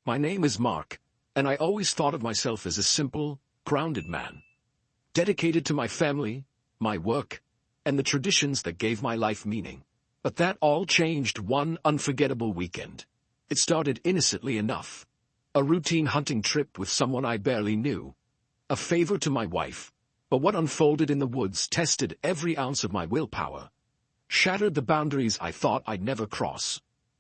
My name is Mark, and I always thought of myself as a simple, grounded man, dedicated to my family, my work, and the traditions that gave my life meaning. But that all changed one unforgettable weekend. It started innocently enough. A routine hunting trip with someone I barely knew. A favor to my wife. But what unfolded in the woods tested every ounce of my willpower, shattered the boundaries I thought I'd never cross,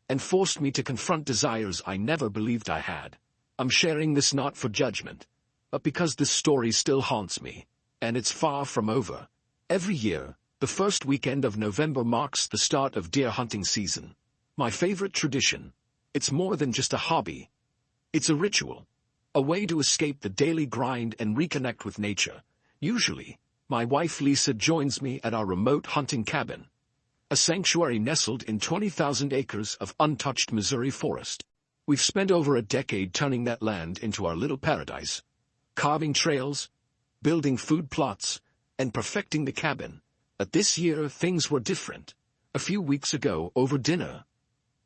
and forced me to confront desires I never believed I had. I'm sharing this not for judgment, but because this story still haunts me, and it's far from over. Every year, the first weekend of November marks the start of deer hunting season. My favorite tradition. It's more than just a hobby. It's a ritual. A way to escape the daily grind and reconnect with nature. Usually, my wife Lisa joins me at our remote hunting cabin, a sanctuary nestled in 20,000 acres of untouched Missouri forest. We've spent over a decade turning that land into our little paradise, carving trails, building food plots, and perfecting the cabin. But this year things were different. A few weeks ago, over dinner,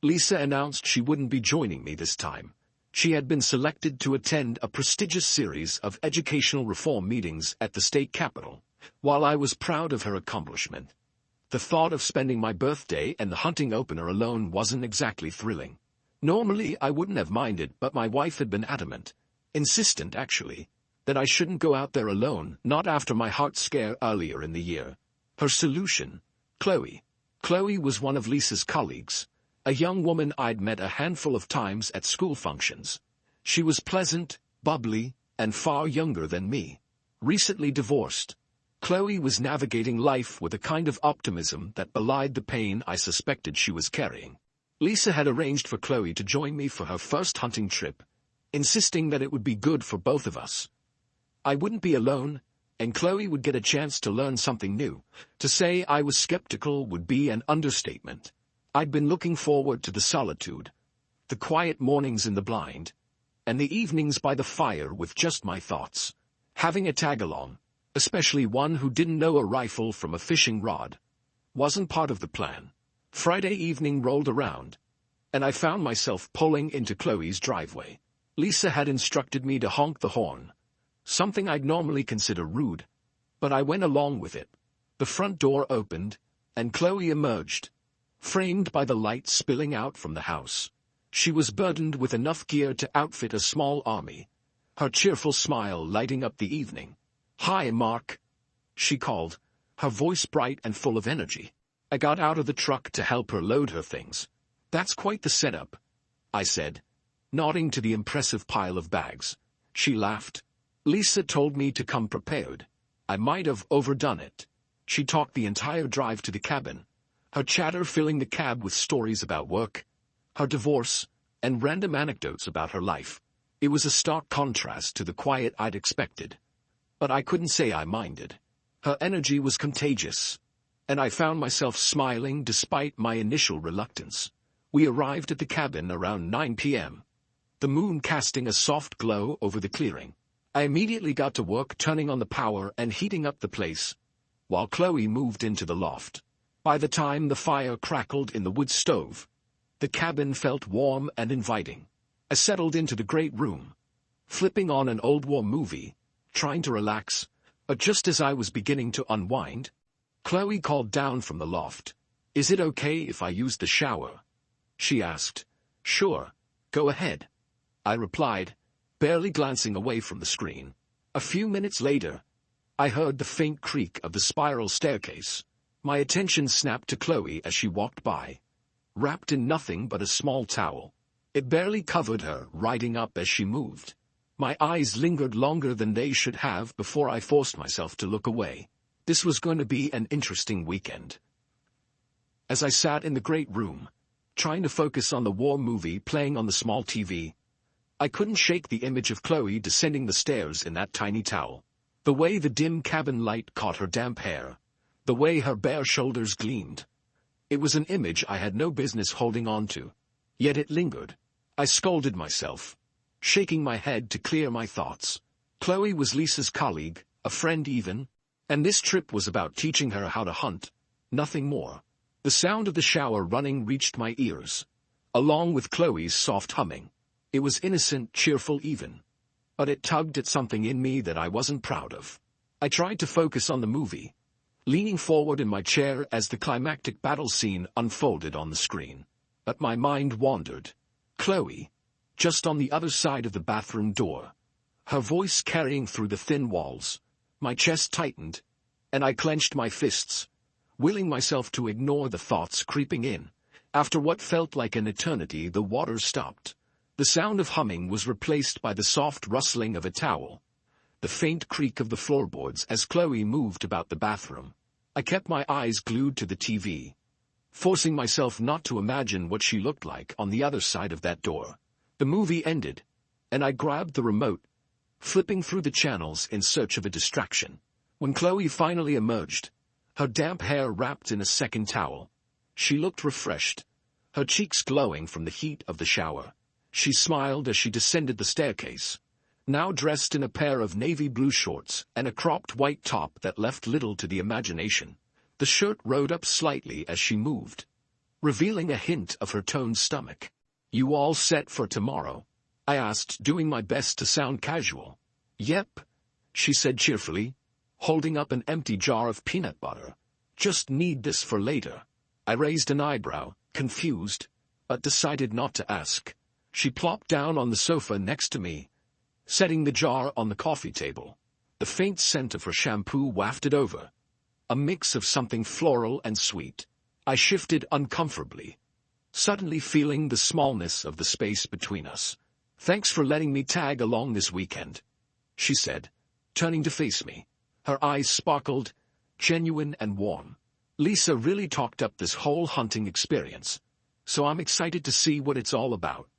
Lisa announced she wouldn't be joining me this time. She had been selected to attend a prestigious series of educational reform meetings at the state capitol. While I was proud of her accomplishment, the thought of spending my birthday and the hunting opener alone wasn't exactly thrilling. Normally I wouldn't have minded, but my wife had been adamant, insistent actually, that I shouldn't go out there alone, not after my heart scare earlier in the year. Her solution, Chloe. Chloe was one of Lisa's colleagues, a young woman I'd met a handful of times at school functions. She was pleasant, bubbly, and far younger than me. Recently divorced, Chloe was navigating life with a kind of optimism that belied the pain I suspected she was carrying. Lisa had arranged for Chloe to join me for her first hunting trip, insisting that it would be good for both of us. I wouldn't be alone, and Chloe would get a chance to learn something new. To say I was skeptical would be an understatement. I'd been looking forward to the solitude, the quiet mornings in the blind, and the evenings by the fire with just my thoughts. Having a tag-along, especially one who didn't know a rifle from a fishing rod, wasn't part of the plan. Friday evening rolled around, and I found myself pulling into Chloe's driveway. Lisa had instructed me to honk the horn, something I'd normally consider rude, but I went along with it. The front door opened, and Chloe emerged, framed by the light spilling out from the house. She was burdened with enough gear to outfit a small army, her cheerful smile lighting up the evening. "Hi, Mark," she called, her voice bright and full of energy. I got out of the truck to help her load her things. "That's quite the setup," I said, nodding to the impressive pile of bags. She laughed. "Lisa told me to come prepared. I might have overdone it." She talked the entire drive to the cabin, her chatter filling the cab with stories about work, her divorce, and random anecdotes about her life. It was a stark contrast to the quiet I'd expected, but I couldn't say I minded. Her energy was contagious, and I found myself smiling despite my initial reluctance. We arrived at the cabin around 9 p.m., the moon casting a soft glow over the clearing. I immediately got to work turning on the power and heating up the place, while Chloe moved into the loft. By the time the fire crackled in the wood stove, the cabin felt warm and inviting. I settled into the great room, flipping on an old war movie, trying to relax, but just as I was beginning to unwind, Chloe called down from the loft. "Is it okay if I use the shower?" she asked. "Sure, go ahead," I replied, barely glancing away from the screen. A few minutes later, I heard the faint creak of the spiral staircase. My attention snapped to Chloe as she walked by, wrapped in nothing but a small towel. It barely covered her, riding up as she moved. My eyes lingered longer than they should have before I forced myself to look away. This was going to be an interesting weekend. As I sat in the great room, trying to focus on the war movie playing on the small TV, I couldn't shake the image of Chloe descending the stairs in that tiny towel. The way the dim cabin light caught her damp hair, the way her bare shoulders gleamed. It was an image I had no business holding on to, yet it lingered. I scolded myself, shaking my head to clear my thoughts. Chloe was Lisa's colleague, a friend even, and this trip was about teaching her how to hunt, nothing more. The sound of the shower running reached my ears, along with Chloe's soft humming. It was innocent, cheerful even. But it tugged at something in me that I wasn't proud of. I tried to focus on the movie, leaning forward in my chair as the climactic battle scene unfolded on the screen. But my mind wandered. Chloe, just on the other side of the bathroom door. Her voice carrying through the thin walls. My chest tightened, and I clenched my fists, willing myself to ignore the thoughts creeping in. After what felt like an eternity, the water stopped. The sound of humming was replaced by the soft rustling of a towel, the faint creak of the floorboards as Chloe moved about the bathroom. I kept my eyes glued to the TV, forcing myself not to imagine what she looked like on the other side of that door. The movie ended, and I grabbed the remote, flipping through the channels in search of a distraction. When Chloe finally emerged, her damp hair wrapped in a second towel, she looked refreshed, her cheeks glowing from the heat of the shower. She smiled as she descended the staircase, now dressed in a pair of navy blue shorts and a cropped white top that left little to the imagination. The shirt rode up slightly as she moved, revealing a hint of her toned stomach. "You all set for tomorrow?" I asked, doing my best to sound casual. "Yep," she said cheerfully, holding up an empty jar of peanut butter. "Just need this for later." I raised an eyebrow, confused, but decided not to ask. She plopped down on the sofa next to me, setting the jar on the coffee table. The faint scent of her shampoo wafted over, a mix of something floral and sweet. I shifted uncomfortably, suddenly feeling the smallness of the space between us. "Thanks for letting me tag along this weekend," she said, turning to face me. Her eyes sparkled, genuine and warm. "Lisa really talked up this whole hunting experience, so I'm excited to see what it's all about."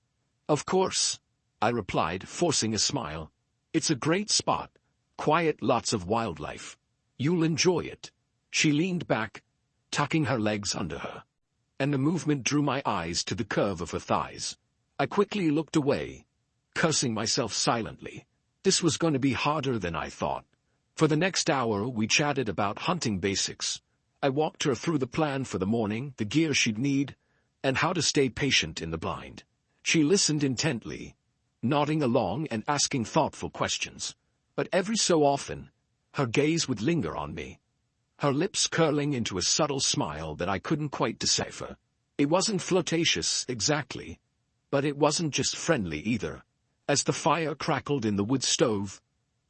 "Of course," I replied, forcing a smile. "It's a great spot, quiet, lots of wildlife. You'll enjoy it." She leaned back, tucking her legs under her, and the movement drew my eyes to the curve of her thighs. I quickly looked away, cursing myself silently. This was going to be harder than I thought. For the next hour we chatted about hunting basics. I walked her through the plan for the morning, the gear she'd need, and how to stay patient in the blind. She listened intently, nodding along and asking thoughtful questions. But every so often, her gaze would linger on me, her lips curling into a subtle smile that I couldn't quite decipher. It wasn't flirtatious, exactly, but it wasn't just friendly either. As the fire crackled in the wood stove,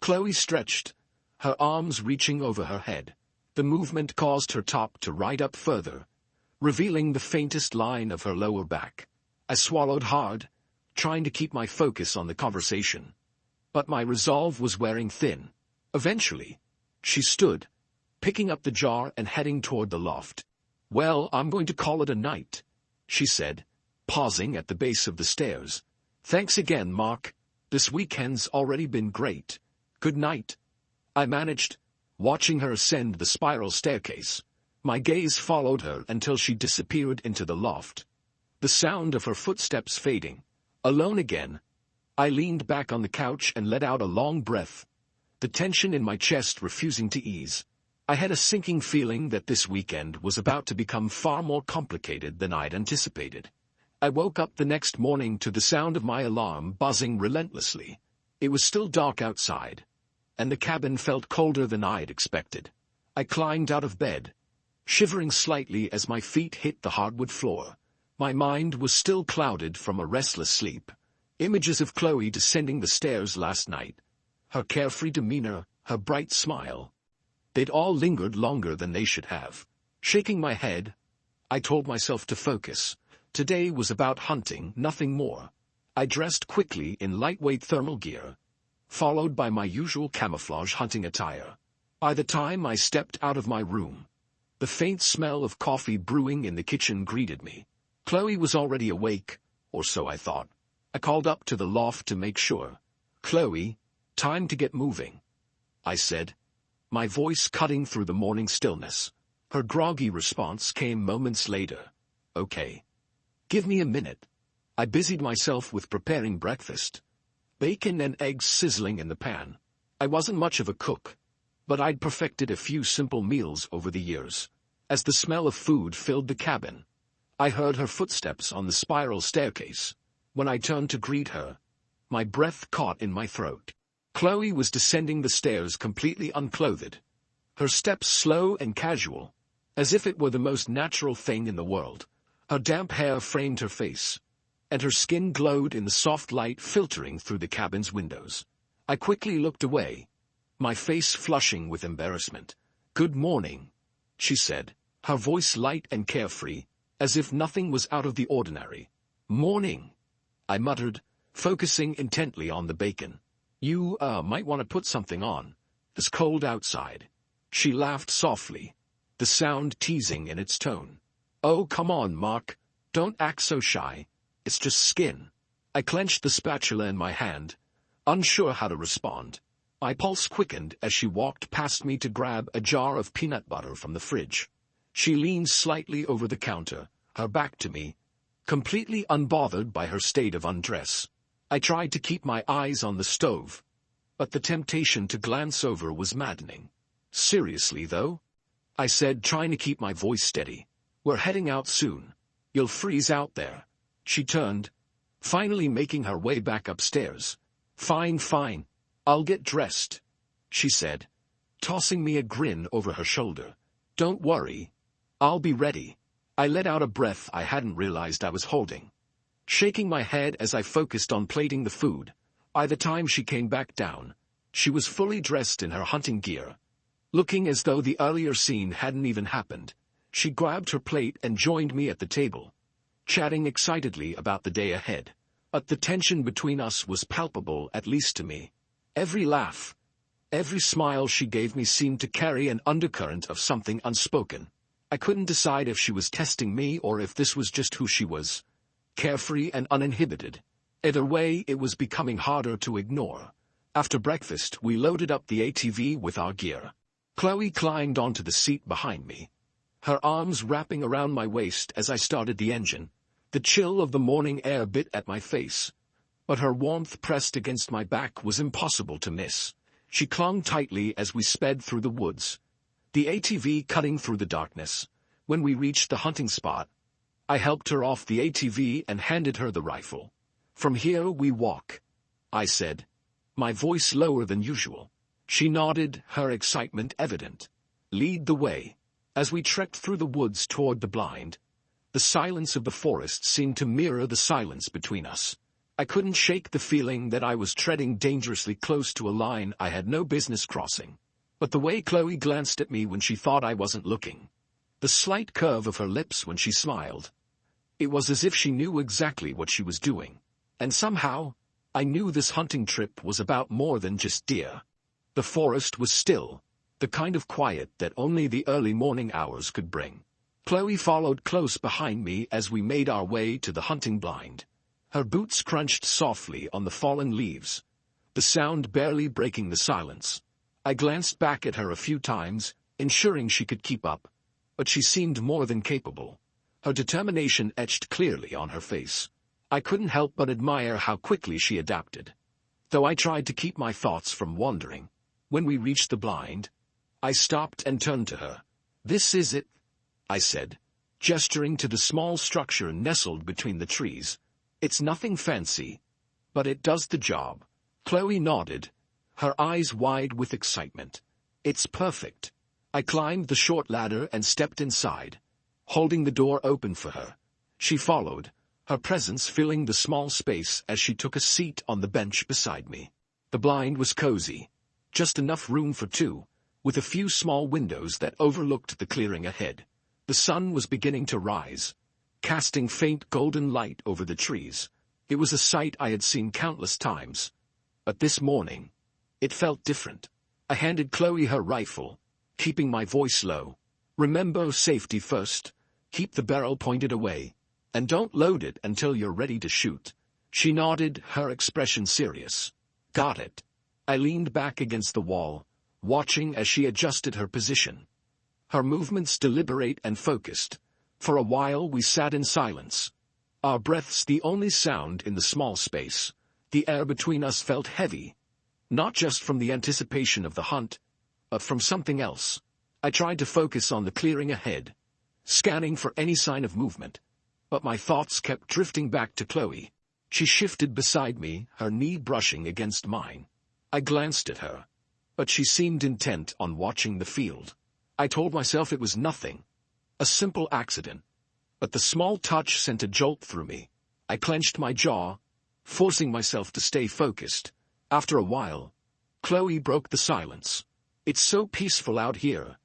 Chloe stretched, her arms reaching over her head. The movement caused her top to ride up further, revealing the faintest line of her lower back. I swallowed hard, trying to keep my focus on the conversation. But my resolve was wearing thin. Eventually, she stood, picking up the jar and heading toward the loft. "Well, I'm going to call it a night," she said, pausing at the base of the stairs. "Thanks again, Mark. This weekend's already been great. Good night." I managed, watching her ascend the spiral staircase. My gaze followed her until she disappeared into the loft, the sound of her footsteps fading. Alone again, I leaned back on the couch and let out a long breath, the tension in my chest refusing to ease. I had a sinking feeling that this weekend was about to become far more complicated than I'd anticipated. I woke up the next morning to the sound of my alarm buzzing relentlessly. It was still dark outside, and the cabin felt colder than I'd expected. I climbed out of bed, shivering slightly as my feet hit the hardwood floor. My mind was still clouded from a restless sleep. Images of Chloe descending the stairs last night, her carefree demeanor, her bright smile. They'd all lingered longer than they should have. Shaking my head, I told myself to focus. Today was about hunting, nothing more. I dressed quickly in lightweight thermal gear, followed by my usual camouflage hunting attire. By the time I stepped out of my room, the faint smell of coffee brewing in the kitchen greeted me. Chloe was already awake, or so I thought. I called up to the loft to make sure. "Chloe, time to get moving," I said, my voice cutting through the morning stillness. Her groggy response came moments later. "Okay. Give me a minute." I busied myself with preparing breakfast, bacon and eggs sizzling in the pan. I wasn't much of a cook, but I'd perfected a few simple meals over the years. As the smell of food filled the cabin, I heard her footsteps on the spiral staircase. When I turned to greet her, my breath caught in my throat. Chloe was descending the stairs completely unclothed, her steps slow and casual, as if it were the most natural thing in the world. Her damp hair framed her face, and her skin glowed in the soft light filtering through the cabin's windows. I quickly looked away, my face flushing with embarrassment. "Good morning," she said, her voice light and carefree, as if nothing was out of the ordinary. "Morning," I muttered, focusing intently on the bacon. "You, might want to put something on. It's cold outside." She laughed softly, the sound teasing in its tone. "Oh, come on, Mark. Don't act so shy. It's just skin." I clenched the spatula in my hand, unsure how to respond. My pulse quickened as she walked past me to grab a jar of peanut butter from the fridge. She leaned slightly over the counter, her back to me, completely unbothered by her state of undress. I tried to keep my eyes on the stove, but the temptation to glance over was maddening. "Seriously, though?" I said, trying to keep my voice steady. "We're heading out soon. You'll freeze out there." She turned, finally making her way back upstairs. Fine. I'll get dressed," she said, tossing me a grin over her shoulder. "Don't worry. I'll be ready." I let out a breath I hadn't realized I was holding, shaking my head as I focused on plating the food. By the time she came back down, she was fully dressed in her hunting gear, looking as though the earlier scene hadn't even happened. She grabbed her plate and joined me at the table, chatting excitedly about the day ahead. But the tension between us was palpable, at least to me. Every laugh, every smile she gave me seemed to carry an undercurrent of something unspoken. I couldn't decide if she was testing me or if this was just who she was, carefree and uninhibited. Either way, it was becoming harder to ignore. After breakfast, we loaded up the ATV with our gear. Chloe climbed onto the seat behind me, her arms wrapping around my waist as I started the engine. The chill of the morning air bit at my face, but her warmth pressed against my back was impossible to miss. She clung tightly as we sped through the woods, the ATV cutting through the darkness. When we reached the hunting spot, I helped her off the ATV and handed her the rifle. "From here we walk," I said, my voice lower than usual. She nodded, her excitement evident. "Lead the way." As we trekked through the woods toward the blind, the silence of the forest seemed to mirror the silence between us. I couldn't shake the feeling that I was treading dangerously close to a line I had no business crossing. But the way Chloe glanced at me when she thought I wasn't looking, the slight curve of her lips when she smiled, it was as if she knew exactly what she was doing. And somehow, I knew this hunting trip was about more than just deer. The forest was still, the kind of quiet that only the early morning hours could bring. Chloe followed close behind me as we made our way to the hunting blind. Her boots crunched softly on the fallen leaves, the sound barely breaking the silence. I glanced back at her a few times, ensuring she could keep up, but she seemed more than capable, her determination etched clearly on her face. I couldn't help but admire how quickly she adapted, though I tried to keep my thoughts from wandering. When we reached the blind, I stopped and turned to her. "This is it," I said, gesturing to the small structure nestled between the trees. "It's nothing fancy, but it does the job." Chloe nodded, her eyes wide with excitement. "It's perfect." I climbed the short ladder and stepped inside, holding the door open for her. She followed, her presence filling the small space as she took a seat on the bench beside me. The blind was cozy, just enough room for two, with a few small windows that overlooked the clearing ahead. The sun was beginning to rise, casting faint golden light over the trees. It was a sight I had seen countless times, but this morning, it felt different. I handed Chloe her rifle, keeping my voice low. "Remember, safety first. Keep the barrel pointed away, and don't load it until you're ready to shoot." She nodded, her expression serious. "Got it." I leaned back against the wall, watching as she adjusted her position, her movements deliberate and focused. For a while we sat in silence, our breaths the only sound in the small space. The air between us felt heavy, not just from the anticipation of the hunt, but from something else. I tried to focus on the clearing ahead, scanning for any sign of movement, but my thoughts kept drifting back to Chloe. She shifted beside me, her knee brushing against mine. I glanced at her, but she seemed intent on watching the field. I told myself it was nothing, a simple accident. But the small touch sent a jolt through me. I clenched my jaw, forcing myself to stay focused. After a while, Chloe broke the silence. "It's so peaceful out here,"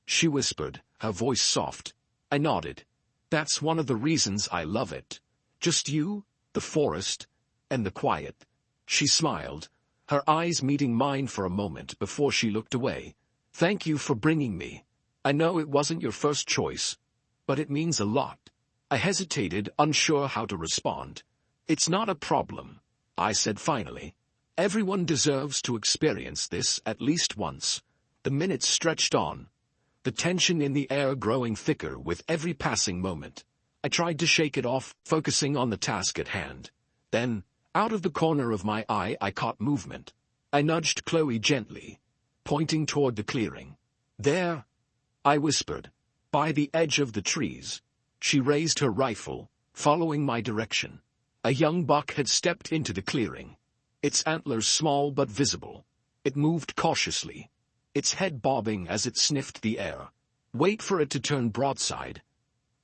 she whispered, her voice soft. I nodded. "That's one of the reasons I love it. Just you, the forest, and the quiet." She smiled, her eyes meeting mine for a moment before she looked away. "Thank you for bringing me. I know it wasn't your first choice, but it means a lot." I hesitated, unsure how to respond. "It's not a problem," I said finally. "Everyone deserves to experience this at least once." The minutes stretched on, the tension in the air growing thicker with every passing moment. I tried to shake it off, focusing on the task at hand. Then, out of the corner of my eye, I caught movement. I nudged Chloe gently, pointing toward the clearing. "There," I whispered, "by the edge of the trees." She raised her rifle, following my direction. A young buck had stepped into the clearing, its antlers small but visible. It moved cautiously, its head bobbing as it sniffed the air. "Wait for it to turn broadside,"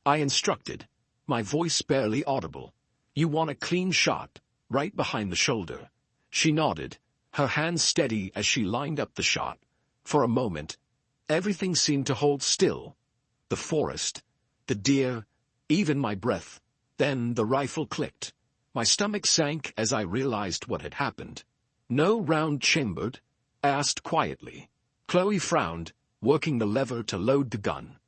I instructed, my voice barely audible. "You want a clean shot, right behind the shoulder." She nodded, her hands steady as she lined up the shot. For a moment, everything seemed to hold still. The forest, the deer, even my breath. Then the rifle clicked. My stomach sank as I realized what had happened. "No round chambered?" I asked quietly. Chloe frowned, working the lever to load the gun.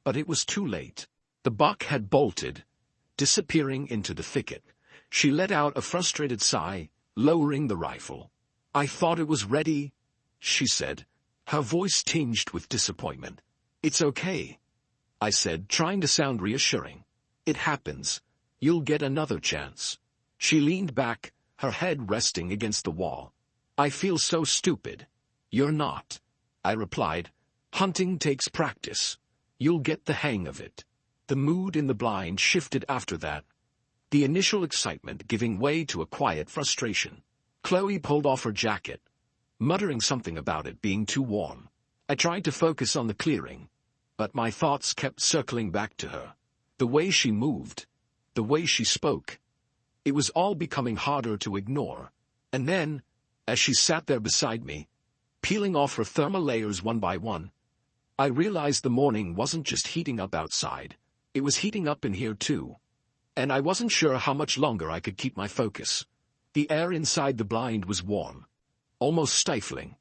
But it was too late. The buck had bolted, disappearing into the thicket. She let out a frustrated sigh, lowering the rifle. "I thought it was ready," she said, her voice tinged with disappointment. "It's okay," I said, trying to sound reassuring. "It happens. You'll get another chance." She leaned back, her head resting against the wall. "I feel so stupid." "You're not," I replied. "Hunting takes practice. You'll get the hang of it." The mood in the blind shifted after that, the initial excitement giving way to a quiet frustration. Chloe pulled off her jacket, muttering something about it being too warm. I tried to focus on the clearing, but my thoughts kept circling back to her. The way she moved, the way she spoke. It was all becoming harder to ignore. And then, as she sat there beside me, peeling off her thermal layers one by one, I realized the morning wasn't just heating up outside. It was heating up in here too. And I wasn't sure how much longer I could keep my focus. The air inside the blind was warm, almost stifling,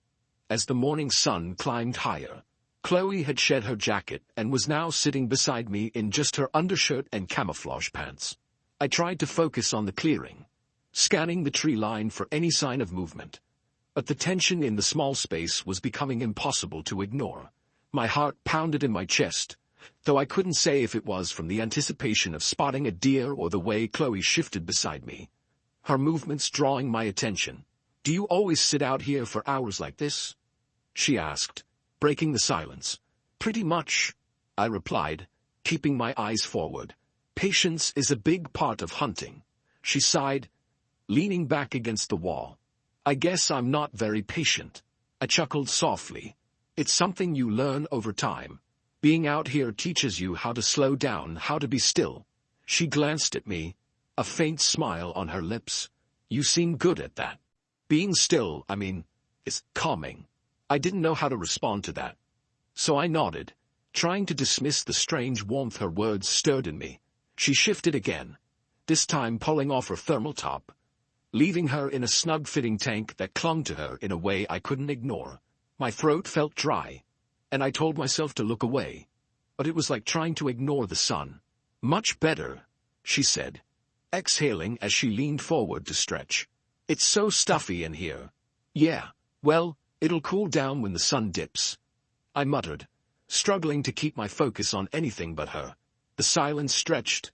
as the morning sun climbed higher. Chloe had shed her jacket and was now sitting beside me in just her undershirt and camouflage pants. I tried to focus on the clearing, scanning the tree line for any sign of movement. But the tension in the small space was becoming impossible to ignore. My heart pounded in my chest, though I couldn't say if it was from the anticipation of spotting a deer or the way Chloe shifted beside me, her movements drawing my attention. "Do you always sit out here for hours like this?" she asked, breaking the silence. "Pretty much," I replied, keeping my eyes forward. "Patience is a big part of hunting." She sighed, leaning back against the wall. "I guess I'm not very patient." I chuckled softly. "It's something you learn over time. Being out here teaches you how to slow down, how to be still." She glanced at me, a faint smile on her lips. "You seem good at that." "Being still, is calming." I didn't know how to respond to that, so I nodded, trying to dismiss the strange warmth her words stirred in me. She shifted again, this time pulling off her thermal top, leaving her in a snug-fitting tank that clung to her in a way I couldn't ignore. My throat felt dry, and I told myself to look away, but it was like trying to ignore the sun. "Much better," she said, exhaling as she leaned forward to stretch. "It's so stuffy in here." "Yeah, well, it'll cool down when the sun dips," I muttered, struggling to keep my focus on anything but her. The silence stretched,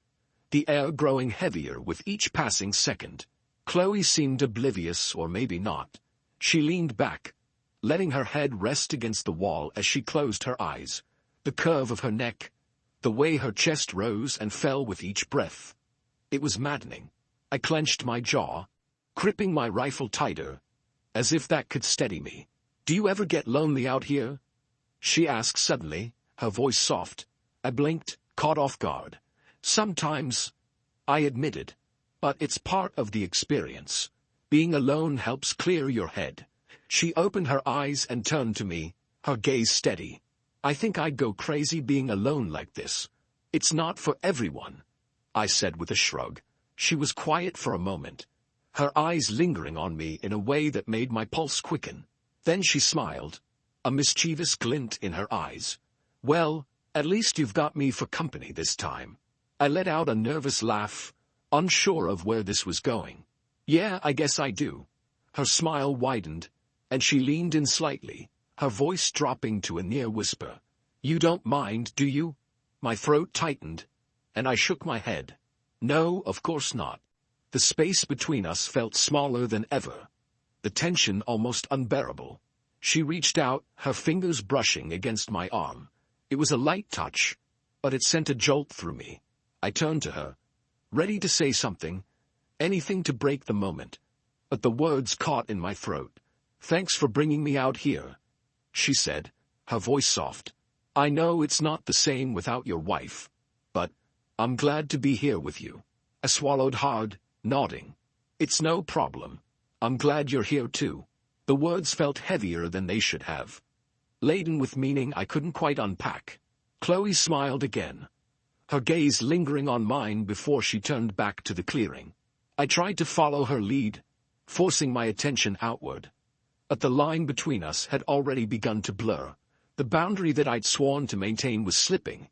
the air growing heavier with each passing second. Chloe seemed oblivious, or maybe not. She leaned back, letting her head rest against the wall as she closed her eyes. The curve of her neck, the way her chest rose and fell with each breath. It was maddening. I clenched my jaw, gripping my rifle tighter, as if that could steady me. "Do you ever get lonely out here?" she asked suddenly, her voice soft. I blinked, caught off guard. "Sometimes," I admitted. "But it's part of the experience. Being alone helps clear your head." She opened her eyes and turned to me, her gaze steady. "I think I'd go crazy being alone like this. It's not for everyone," I said with a shrug. She was quiet for a moment, her eyes lingering on me in a way that made my pulse quicken. Then she smiled, a mischievous glint in her eyes. "Well, at least you've got me for company this time." I let out a nervous laugh, unsure of where this was going. "Yeah, I guess I do." Her smile widened, and she leaned in slightly, her voice dropping to a near whisper. "You don't mind, do you?" My throat tightened, and I shook my head. "No, of course not." The space between us felt smaller than ever, the tension almost unbearable. She reached out, her fingers brushing against my arm. It was a light touch, but it sent a jolt through me. I turned to her, ready to say something, anything to break the moment, but the words caught in my throat. "Thanks for bringing me out here," she said, her voice soft. "I know it's not the same without your wife, but I'm glad to be here with you." I swallowed hard, nodding. "It's no problem. I'm glad you're here too." The words felt heavier than they should have, laden with meaning I couldn't quite unpack. Chloe smiled again, her gaze lingering on mine before she turned back to the clearing. I tried to follow her lead, forcing my attention outward. But the line between us had already begun to blur. The boundary that I'd sworn to maintain was slipping,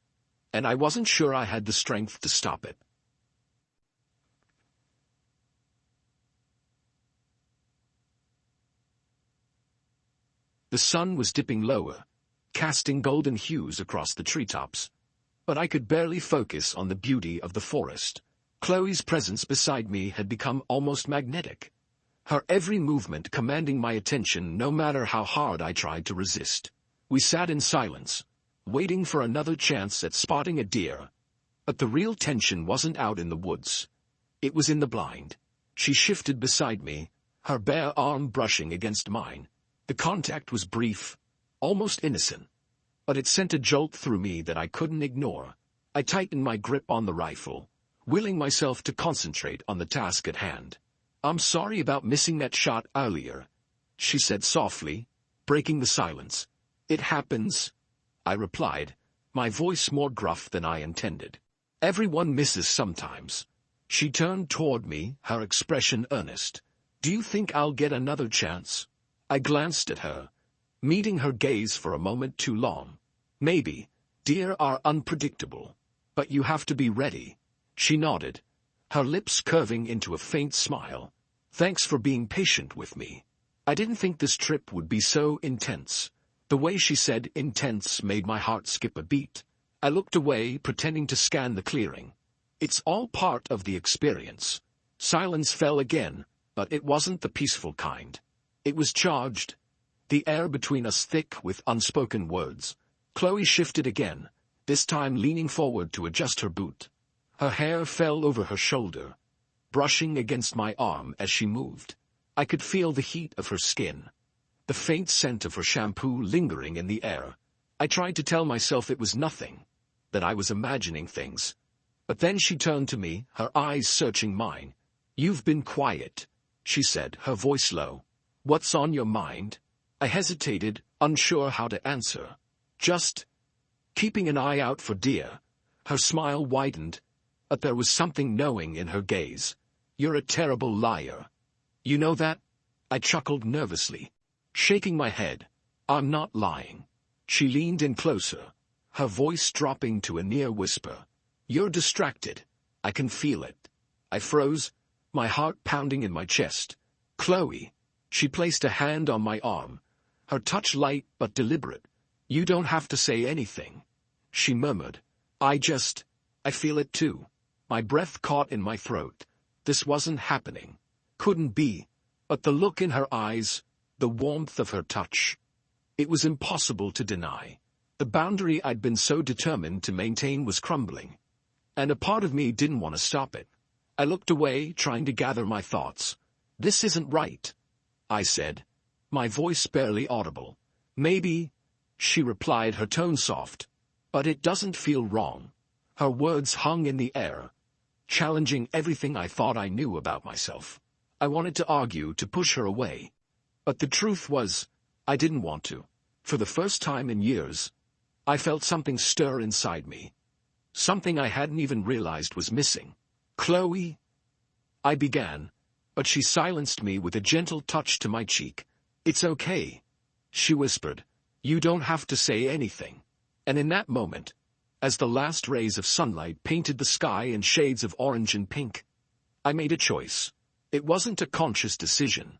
and I wasn't sure I had the strength to stop it. The sun was dipping lower, casting golden hues across the treetops, but I could barely focus on the beauty of the forest. Chloe's presence beside me had become almost magnetic, her every movement commanding my attention no matter how hard I tried to resist. We sat in silence, waiting for another chance at spotting a deer. But the real tension wasn't out in the woods. It was in the blind. She shifted beside me, her bare arm brushing against mine. The contact was brief, almost innocent, but it sent a jolt through me that I couldn't ignore. I tightened my grip on the rifle, willing myself to concentrate on the task at hand. "I'm sorry about missing that shot earlier," she said softly, breaking the silence. "It happens," I replied, my voice more gruff than I intended. "Everyone misses sometimes." She turned toward me, her expression earnest. "Do you think I'll get another chance?" I glanced at her, meeting her gaze for a moment too long. "Maybe. Deer are unpredictable. But you have to be ready." She nodded, her lips curving into a faint smile. "Thanks for being patient with me. I didn't think this trip would be so intense." The way she said intense made my heart skip a beat. I looked away, pretending to scan the clearing. "It's all part of the experience." Silence fell again, but it wasn't the peaceful kind. It was charged, the air between us thick with unspoken words. Chloe shifted again, this time leaning forward to adjust her boot. Her hair fell over her shoulder, brushing against my arm as she moved. I could feel the heat of her skin, the faint scent of her shampoo lingering in the air. I tried to tell myself it was nothing, that I was imagining things. But then she turned to me, her eyes searching mine. "You've been quiet," she said, her voice low. "What's on your mind?" I hesitated, unsure how to answer. "Just keeping an eye out for deer." Her smile widened, but there was something knowing in her gaze. "You're a terrible liar. You know that?" I chuckled nervously, shaking my head. "I'm not lying." She leaned in closer, her voice dropping to a near whisper. "You're distracted. I can feel it." I froze, my heart pounding in my chest. "Chloe." She placed a hand on my arm, her touch light but deliberate. "You don't have to say anything," she murmured. I feel it too." My breath caught in my throat. This wasn't happening. Couldn't be. But the look in her eyes, the warmth of her touch. It was impossible to deny. The boundary I'd been so determined to maintain was crumbling, and a part of me didn't want to stop it. I looked away, trying to gather my thoughts. "This isn't right," I said, my voice barely audible. "Maybe," she replied, her tone soft, "but it doesn't feel wrong." Her words hung in the air, challenging everything I thought I knew about myself. I wanted to argue, to push her away. But the truth was, I didn't want to. For the first time in years, I felt something stir inside me. Something I hadn't even realized was missing. "Chloe," I began, but she silenced me with a gentle touch to my cheek. "It's okay," she whispered. "You don't have to say anything." And in that moment, as the last rays of sunlight painted the sky in shades of orange and pink, I made a choice. It wasn't a conscious decision,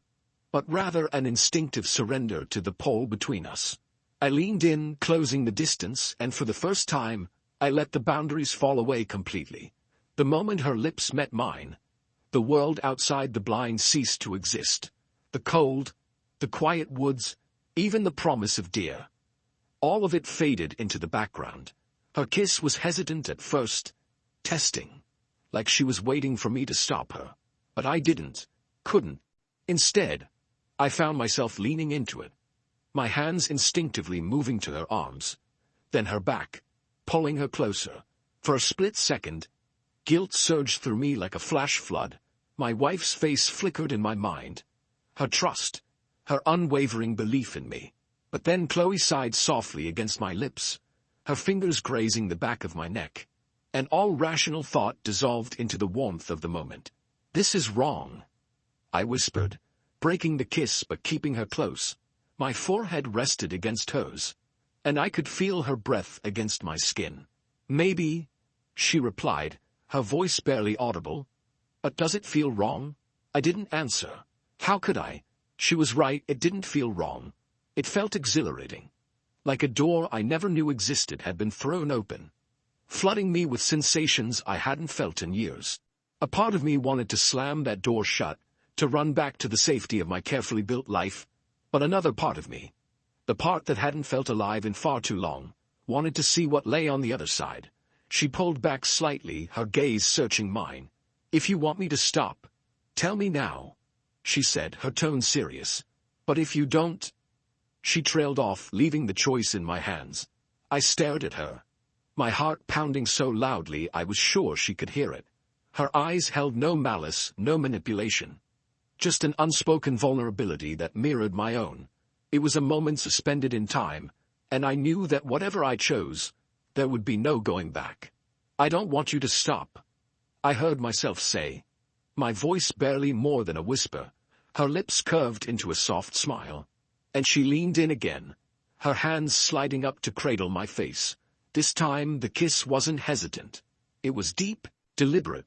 but rather an instinctive surrender to the pole between us. I leaned in, closing the distance, and for the first time, I let the boundaries fall away completely. The moment her lips met mine, the world outside the blind ceased to exist. The cold, the quiet woods, even the promise of deer. All of it faded into the background. Her kiss was hesitant at first, testing, like she was waiting for me to stop her. But I couldn't. Instead, I found myself leaning into it, my hands instinctively moving to her arms, then her back, pulling her closer. For a split second, guilt surged through me like a flash flood. My wife's face flickered in my mind. Her trust, her unwavering belief in me. But then Chloe sighed softly against my lips, her fingers grazing the back of my neck, and all rational thought dissolved into the warmth of the moment. "This is wrong," I whispered, breaking the kiss but keeping her close. My forehead rested against hers, and I could feel her breath against my skin. "Maybe," she replied, her voice barely audible. "But does it feel wrong?" I didn't answer. How could I? She was right, it didn't feel wrong. It felt exhilarating. Like a door I never knew existed had been thrown open, flooding me with sensations I hadn't felt in years. A part of me wanted to slam that door shut, to run back to the safety of my carefully built life, but another part of me, the part that hadn't felt alive in far too long, wanted to see what lay on the other side. She pulled back slightly, her gaze searching mine. "If you want me to stop, tell me now," she said, her tone serious. "But if you don't—" She trailed off, leaving the choice in my hands. I stared at her, my heart pounding so loudly I was sure she could hear it. Her eyes held no malice, no manipulation, just an unspoken vulnerability that mirrored my own. It was a moment suspended in time, and I knew that whatever I chose, there would be no going back. "I don't want you to stop," I heard myself say, my voice barely more than a whisper. Her lips curved into a soft smile, and she leaned in again, her hands sliding up to cradle my face. This time the kiss wasn't hesitant. It was deep, deliberate,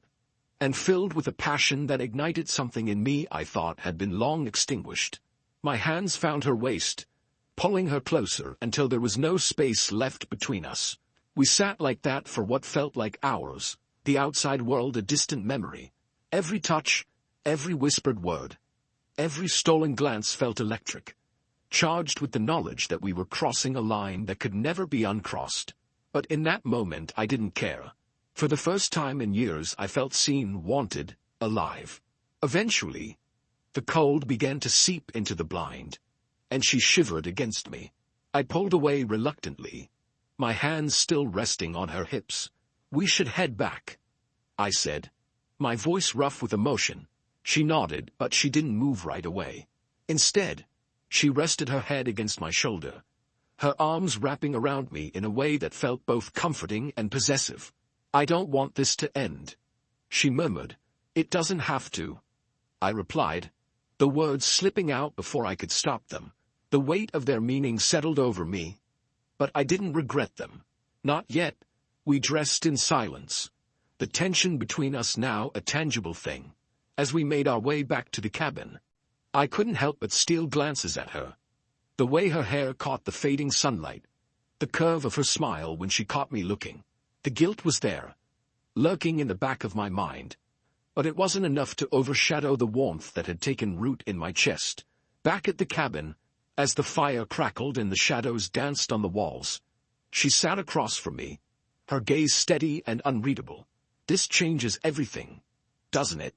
and filled with a passion that ignited something in me I thought had been long extinguished. My hands found her waist, pulling her closer until there was no space left between us. We sat like that for what felt like hours, the outside world a distant memory. Every touch, every whispered word, every stolen glance felt electric, charged with the knowledge that we were crossing a line that could never be uncrossed. But in that moment I didn't care. For the first time in years I felt seen, wanted, alive. Eventually, the cold began to seep into the blind, and she shivered against me. I pulled away reluctantly, my hands still resting on her hips. "We should head back," I said, my voice rough with emotion. She nodded, but she didn't move right away. Instead, she rested her head against my shoulder, her arms wrapping around me in a way that felt both comforting and possessive. "I don't want this to end," she murmured. "It doesn't have to," I replied, the words slipping out before I could stop them. The weight of their meaning settled over me, but I didn't regret them. Not yet. We dressed in silence, the tension between us now a tangible thing. As we made our way back to the cabin, I couldn't help but steal glances at her. The way her hair caught the fading sunlight, the curve of her smile when she caught me looking. The guilt was there, lurking in the back of my mind, but it wasn't enough to overshadow the warmth that had taken root in my chest. Back at the cabin, as the fire crackled and the shadows danced on the walls, she sat across from me, her gaze steady and unreadable. "This changes everything," doesn't it?"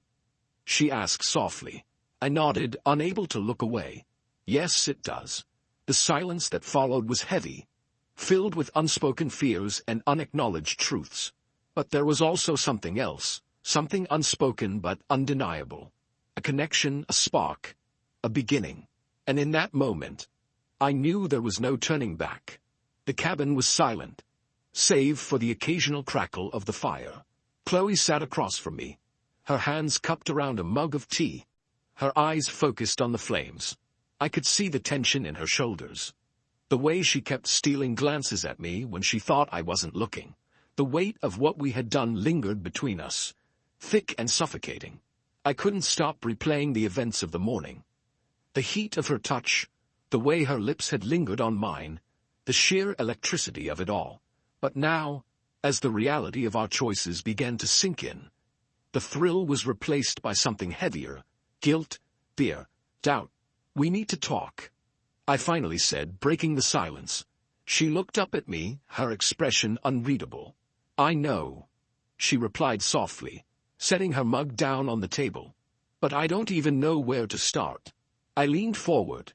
she asked softly. I nodded, unable to look away. Yes, it does. The silence that followed was heavy, filled with unspoken fears and unacknowledged truths. But there was also something else, something unspoken but undeniable. A connection, a spark, a beginning. And in that moment, I knew there was no turning back. The cabin was silent, save for the occasional crackle of the fire. Chloe sat across from me, her hands cupped around a mug of tea, her eyes focused on the flames. I could see the tension in her shoulders. The way she kept stealing glances at me when she thought I wasn't looking. The weight of what we had done lingered between us, thick and suffocating. I couldn't stop replaying the events of the morning. The heat of her touch, the way her lips had lingered on mine, the sheer electricity of it all. But now, as the reality of our choices began to sink in, the thrill was replaced by something heavier: guilt, fear, doubt. "We need to talk," I finally said, breaking the silence. She looked up at me, her expression unreadable. "I know," she replied softly, setting her mug down on the table. "But I don't even know where to start." I leaned forward,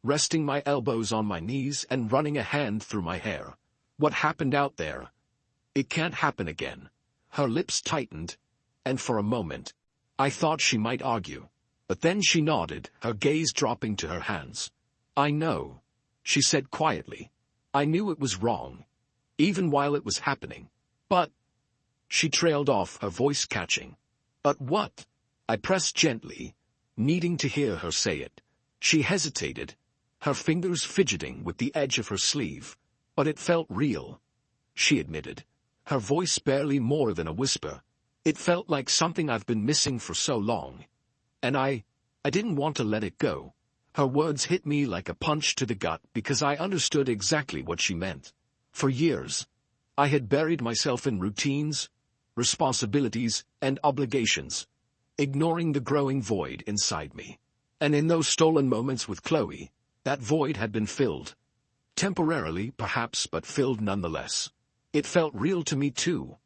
resting my elbows on my knees and running a hand through my hair. "What happened out there? It can't happen again." Her lips tightened, and for a moment, I thought she might argue. But then she nodded, her gaze dropping to her hands. "I know," she said quietly. "I knew it was wrong, even while it was happening. But—" she trailed off, her voice catching. "But what?" I pressed gently, needing to hear her say it. She hesitated, her fingers fidgeting with the edge of her sleeve. "But it felt real," she admitted, her voice barely more than a whisper. "It felt like something I've been missing for so long. And I didn't want to let it go." Her words hit me like a punch to the gut because I understood exactly what she meant. For years, I had buried myself in routines, responsibilities, and obligations, ignoring the growing void inside me. And in those stolen moments with Chloe, that void had been filled. Temporarily, perhaps, but filled nonetheless. It felt real to me too,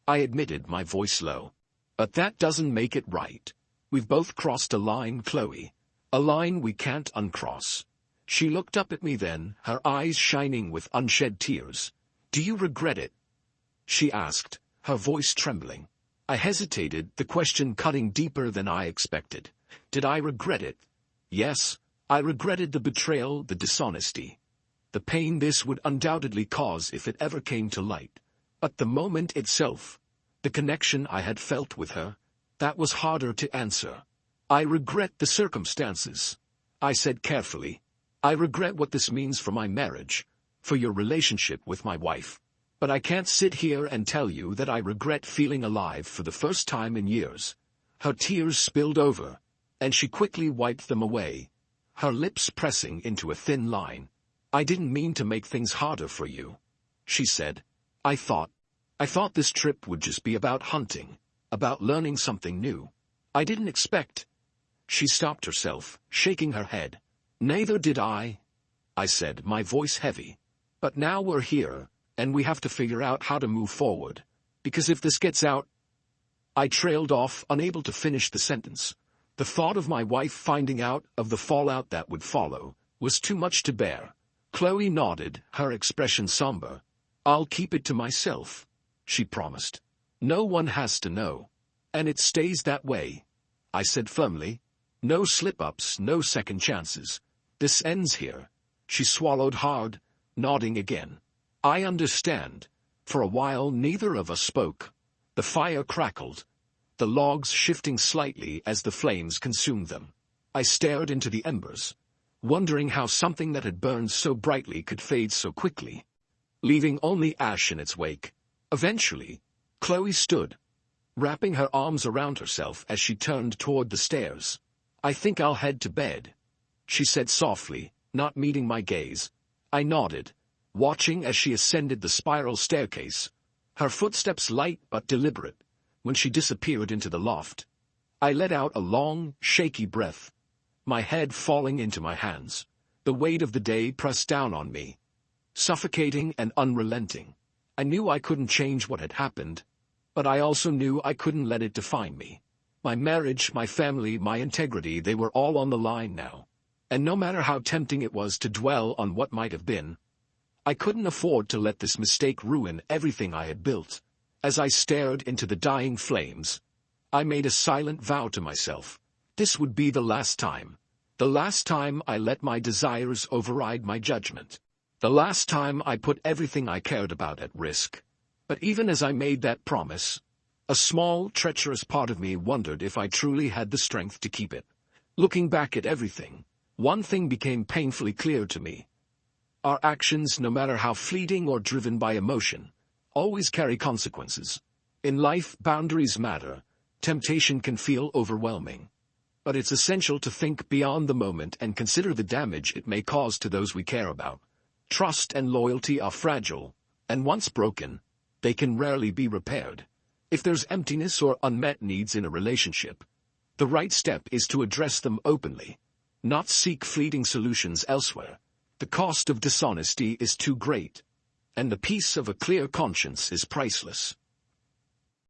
I admitted, my voice low. "But that doesn't make it right. We've both crossed a line, Chloe. A line we can't uncross." She looked up at me then, her eyes shining with unshed tears. "Do you regret it?" she asked, her voice trembling. I hesitated, the question cutting deeper than I expected. Did I regret it? Yes, I regretted the betrayal, the dishonesty, the pain this would undoubtedly cause if it ever came to light. But the moment itself, the connection I had felt with her, that was harder to answer. "I regret the circumstances," I said carefully. "I regret what this means for my marriage, for your relationship with my wife. But I can't sit here and tell you that I regret feeling alive for the first time in years." Her tears spilled over, and she quickly wiped them away, her lips pressing into a thin line. "I didn't mean to make things harder for you," she said. I thought this trip would just be about hunting, about learning something new. I didn't expect—" She stopped herself, shaking her head. "Neither did I," I said, my voice heavy. "But now we're here, and we have to figure out how to move forward. Because if this gets out—" I trailed off, unable to finish the sentence. The thought of my wife finding out, of the fallout that would follow, was too much to bear. Chloe nodded, her expression somber. "I'll keep it to myself," she promised. "No one has to know. And it stays that way," I said firmly. "No slip-ups, no second chances. This ends here." She swallowed hard, nodding again. "I understand." For a while neither of us spoke. The fire crackled, the logs shifting slightly as the flames consumed them. I stared into the embers, wondering how something that had burned so brightly could fade so quickly, leaving only ash in its wake. Eventually, Chloe stood, wrapping her arms around herself as she turned toward the stairs. "I think I'll head to bed," she said softly, not meeting my gaze. I nodded, watching as she ascended the spiral staircase, her footsteps light but deliberate, when she disappeared into the loft. I let out a long, shaky breath, my head falling into my hands. The weight of the day pressed down on me, suffocating and unrelenting. I knew I couldn't change what had happened, but I also knew I couldn't let it define me. My marriage, my family, my integrity, they were all on the line now. And no matter how tempting it was to dwell on what might have been, I couldn't afford to let this mistake ruin everything I had built. As I stared into the dying flames, I made a silent vow to myself. This would be the last time. The last time I let my desires override my judgment. The last time I put everything I cared about at risk. But even as I made that promise, a small, treacherous part of me wondered if I truly had the strength to keep it. Looking back at everything, one thing became painfully clear to me. Our actions, no matter how fleeting or driven by emotion, always carry consequences. In life, boundaries matter. Temptation can feel overwhelming. But it's essential to think beyond the moment and consider the damage it may cause to those we care about. Trust and loyalty are fragile, and once broken, they can rarely be repaired. If there's emptiness or unmet needs in a relationship, the right step is to address them openly, not seek fleeting solutions elsewhere. The cost of dishonesty is too great, and the peace of a clear conscience is priceless.